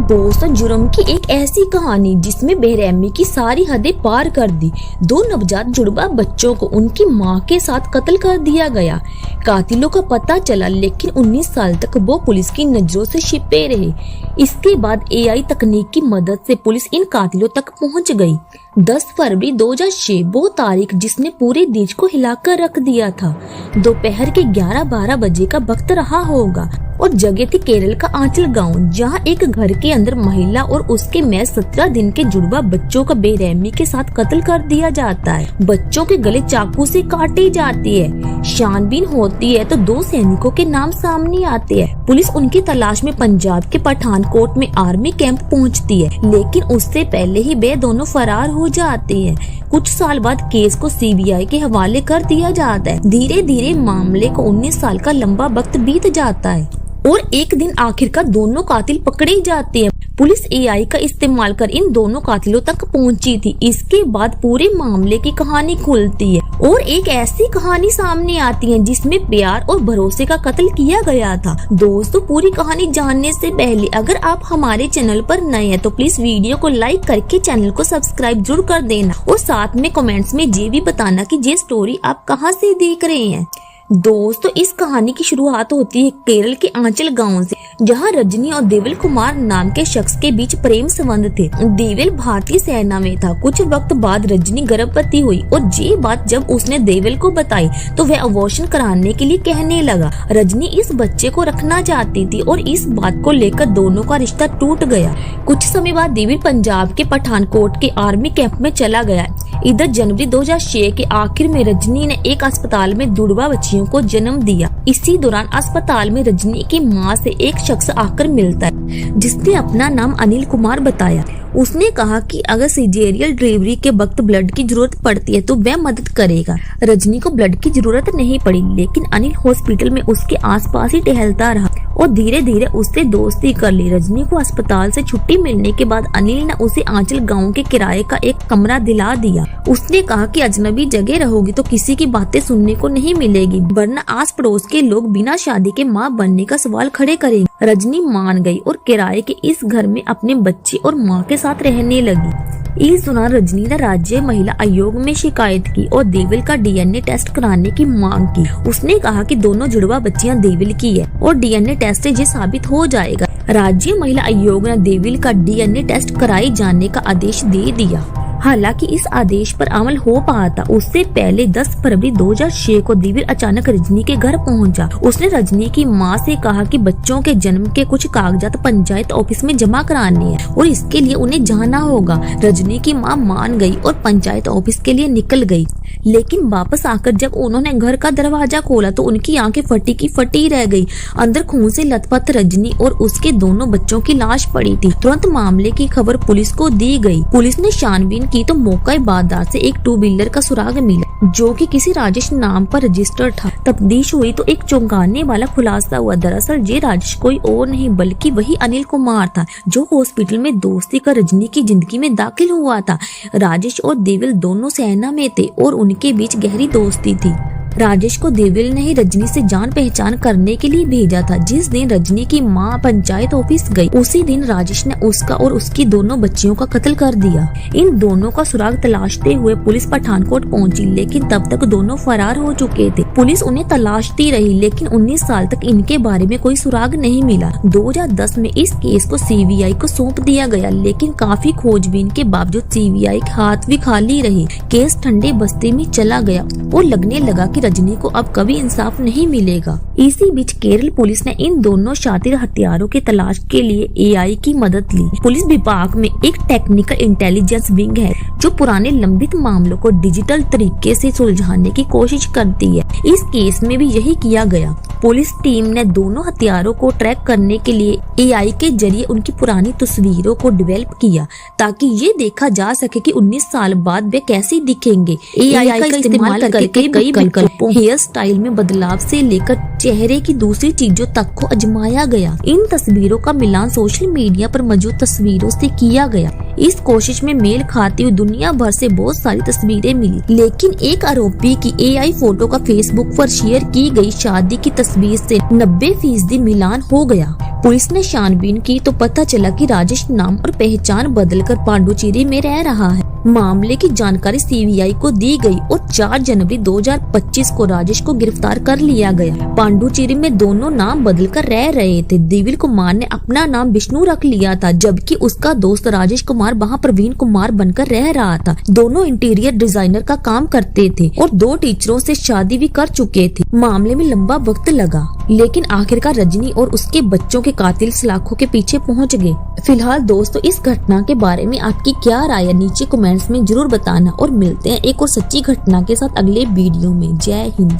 दोस्तों, जुर्म की एक ऐसी कहानी जिसमें बेरहमी की सारी हदें पार कर दी। दो नवजात जुड़वा बच्चों को उनकी मां के साथ कत्ल कर दिया गया। कातिलों का पता चला, लेकिन 19 साल तक वो पुलिस की नजरों से छिपे रहे। इसके बाद एआई तकनीक की मदद से पुलिस इन कातिलों तक पहुंच गई। 10 फरवरी 2006 वो तारीख जिसने पूरे देश को हिलाकर रख दिया था। दोपहर के 11-12 बजे का वक्त रहा होगा और जगह थी केरल का आंचल गांव, जहां एक घर के अंदर महिला और उसके महज 17 दिन के जुड़वा बच्चों का बेरहमी के साथ कत्ल कर दिया जाता है। बच्चों के गले चाकू से काटी जाती है। छानबीन होती है तो 2 सैनिकों के नाम सामने आते हैं। पुलिस उनकी तलाश में पंजाब के पठानकोट में आर्मी कैंप पहुंचती है, लेकिन उससे पहले ही वे दोनों फरार हो जाते हैं। कुछ साल बाद केस को सीबीआई के हवाले कर दिया जाता है। धीरे धीरे मामले को 19 साल का लंबा वक्त बीत जाता है और एक दिन आखिरकार दोनों कातिल पकड़े जाते हैं। पुलिस एआई का इस्तेमाल कर इन दोनों कातिलों तक पहुंची थी। इसके बाद पूरे मामले की कहानी खुलती है और एक ऐसी कहानी सामने आती है जिसमें प्यार और भरोसे का कत्ल किया गया था। दोस्तों, पूरी कहानी जानने से पहले अगर आप हमारे चैनल पर नए हैं तो प्लीज वीडियो को लाइक करके चैनल को सब्सक्राइब जरूर कर देना और साथ में कमेंट्स में ये भी बताना कि ये स्टोरी आप कहां से देख रहे हैं। दोस्तों, इस कहानी की शुरुआत होती है केरल के आंचल गांव से, जहां रजनी और देविल कुमार नाम के शख्स के बीच प्रेम संबंध थे। देविल भारतीय सेना में था। कुछ वक्त बाद रजनी गर्भवती हुई और ये बात जब उसने देविल को बताई तो वह अबॉर्शन कराने के लिए कहने लगा। रजनी इस बच्चे को रखना चाहती थी और इस बात को लेकर दोनों का रिश्ता टूट गया। कुछ समय बाद देविल पंजाब के पठानकोट के आर्मी कैंप में चला गया। इधर जनवरी 2006 के आखिर में रजनी ने एक अस्पताल में जुड़वा बच्चियों को जन्म दिया। इसी दौरान अस्पताल में रजनी की मां से एक शख्स आकर मिलता है जिसने अपना नाम अनिल कुमार बताया। उसने कहा कि अगर सिजेरियल डिलीवरी के वक्त ब्लड की जरूरत पड़ती है तो वह मदद करेगा। रजनी को ब्लड की जरूरत नहीं पड़ी, लेकिन अनिल हॉस्पिटल में उसके आसपास ही टहलता रहा और धीरे धीरे उससे दोस्ती कर ली। रजनी को अस्पताल से छुट्टी मिलने के बाद अनिल ने उसे आंचल गांव के किराए का एक कमरा दिला दिया। उसने कहा कि अजनबी जगह रहोगी तो किसी की बातें सुनने को नहीं मिलेगी, वरना आस पड़ोस के लोग बिना शादी के माँ बनने का सवाल खड़े करेंगे। रजनी मान गई और किराए के इस घर में अपने बच्चे और माँ के साथ रहने लगी। इस दौरान रजनी ने राज्य महिला आयोग में शिकायत की और देविल का डीएनए टेस्ट कराने की मांग की। उसने कहा कि दोनों जुड़वा बच्चियां देविल की है और डीएनए टेस्ट से ये साबित हो जाएगा। राज्य महिला आयोग ने देविल का डीएनए टेस्ट कराए जाने का आदेश दे दिया। हालांकि इस आदेश पर अमल हो पाया था, उससे पहले 10 फरवरी 2006 को देविल अचानक रजनी के घर पहुंचा। उसने रजनी की मां से कहा कि बच्चों के जन्म के कुछ कागजात पंचायत ऑफिस में जमा कराने हैं और इसके लिए उन्हें जाना होगा। रजनी की मां मान गई और पंचायत ऑफिस के लिए निकल गई, लेकिन वापस आकर जब उन्होंने घर का दरवाजा खोला तो उनकी आंखें फटी की फटी रह गई। अंदर खून से लथपथ रजनी और उसके दोनों बच्चों की लाश पड़ी थी। तुरंत मामले की खबर पुलिस को दी गई। पुलिस ने छानबीन की तो मौका बाजार से एक 2 व्हीलर का सुराग मिला जो कि किसी राजेश नाम पर रजिस्टर्ड था। तफ्तीश हुई तो एक चौंकाने वाला खुलासा हुआ। दरअसल ये राजेश कोई और नहीं बल्कि वही अनिल कुमार था जो हॉस्पिटल में दोस्ती कर रजनी की जिंदगी में दाखिल हुआ था। राजेश और देविल दोनों सेना में थे और उनके बीच गहरी दोस्ती थी। राजेश को देविल ने ही रजनी से जान पहचान करने के लिए भेजा था। जिस दिन रजनी की मां पंचायत ऑफिस गई, उसी दिन राजेश ने उसका और उसकी दोनों बच्चियों का कत्ल कर दिया। इन दोनों का सुराग तलाशते हुए पुलिस पठानकोट पहुंची, लेकिन तब तक दोनों फरार हो चुके थे। पुलिस उन्हें तलाशती रही, लेकिन 19 साल तक इनके बारे में कोई सुराग नहीं मिला। 2010 में इस केस को सीबीआई को सौंप दिया गया, लेकिन काफी खोजबीन के बावजूद सीबीआई के हाथ भी खाली रहे। केस ठंडे बस्ती में चला गया और लगने लगा कि रजनी को अब कभी इंसाफ नहीं मिलेगा। इसी बीच केरल पुलिस ने इन दोनों शातिर हत्यारों की तलाश के लिए एआई की मदद ली। पुलिस विभाग में एक टेक्निकल इंटेलिजेंस विंग है जो पुराने लंबित मामलों को डिजिटल तरीके से सुलझाने की कोशिश करती है। इस केस में भी यही किया गया। पुलिस टीम ने दोनों हत्यारों को ट्रैक करने के लिए एआई के जरिए उनकी पुरानी तस्वीरों को डेवलप किया ताकि ये देखा जा सके कि 19 साल बाद वे कैसे दिखेंगे। एआई का इस्तेमाल करके कई विकल्पों, हेयर स्टाइल में बदलाव से लेकर चेहरे की दूसरी चीजों तक को आजमाया गया। इन तस्वीरों का मिलान सोशल मीडिया पर मौजूद तस्वीरों से किया गया। इस कोशिश में मेल खाती हुई दुनिया भर से बहुत सारी तस्वीरें मिली, लेकिन एक आरोपी की एआई फोटो का फेसबुक पर शेयर की गई शादी की तस्वीर से 90% मिलान हो गया। पुलिस ने छानबीन की तो पता चला कि राजेश नाम और पहचान बदलकर पांडुचेरी में रह रहा है। मामले की जानकारी सीबीआई को दी गई और 4 जनवरी 2025 को राजेश को गिरफ्तार कर लिया गया। पांडुचेरी में दोनों नाम बदलकर रह रहे थे। दिविल कुमार ने अपना नाम विष्णु रख लिया था, जबकि उसका दोस्त राजेश कुमार वहाँ प्रवीण कुमार बनकर रह रहा था। दोनों इंटीरियर डिजाइनर का काम करते थे और 2 टीचरों से शादी भी कर चुके थे। मामले में लंबा वक्त लगा, लेकिन आखिरकार रजनी और उसके बच्चों के कातिल सलाखों के पीछे पहुंच गए। फिलहाल दोस्तों, इस घटना के बारे में आपकी क्या राय है नीचे कमेंट्स में जरूर बताना और मिलते हैं एक और सच्ची घटना के साथ अगले वीडियो में। जय हिंद।